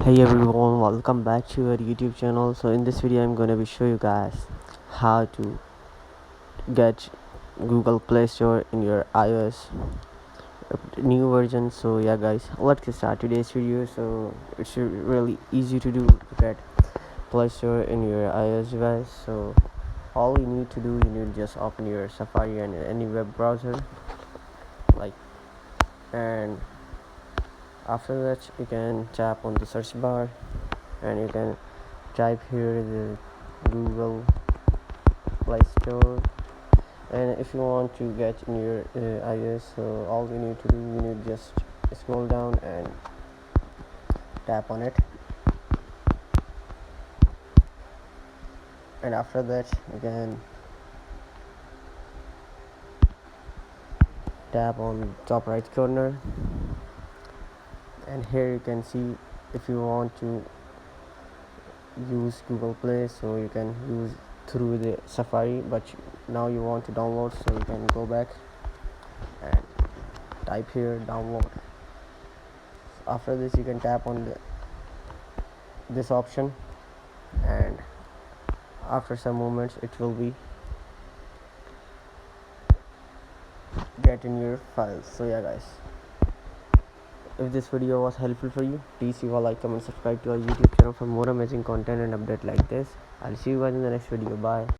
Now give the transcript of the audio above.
Hey everyone, welcome back to our YouTube channel. So in this video I'm gonna be show you guys how to get Google Play Store in your iOS new version. So yeah guys, let's get start today's video. So it's really easy to do to get Play Store in your iOS device. So all you need to do, you need to just open your Safari and any web browser, like, and after that you can tap on the search bar and you can type here the Google Play Store. And if you want to get in your iOS, so all you need to do, you need just scroll down and tap on it, and after that you can tap on top right corner, and here you can see if you want to use Google Play, so you can use through the Safari, but now you want to download, so you can go back and type here download. After this you can tap on this option, and after some moments it will be get in your files. So yeah guys, if this video was helpful for you, please leave a like, comment, subscribe to our YouTube channel for more amazing content and update like this. I'll see you guys in the next video. Bye.